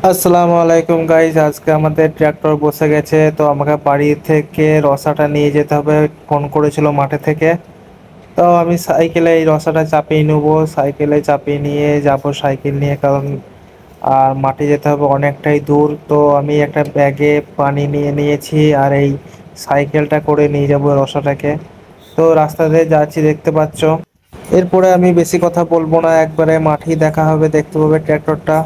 আসসালামু আলাইকুম গাইজ, আজকে আমাদের ট্র্যাক্টর বসে গেছে, তো আমাকে বাড়ি থেকে রসাটা নিয়ে যেতে হবে। ফোন করেছিল মাঠে থেকে। তো আমি সাইকেলে এই রসাটা চাপিয়ে নেবো, সাইকেলে চাপিয়ে নিয়ে যাব সাইকেল নিয়ে, কারণ আর মাঠে যেতে হবে অনেকটাই দূর। তো আমি একটা ব্যাগে পানি নিয়ে নিয়েছি, আর এই সাইকেলটা করে নিয়ে যাব রসাটাকে। তো রাস্তাতে যাচ্ছি, দেখতে পাচ্ছ। এরপরে আমি বেশি কথা বলবো না, একবারে মাঠেই দেখা হবে, দেখতে পাবে ট্র্যাক্টরটা।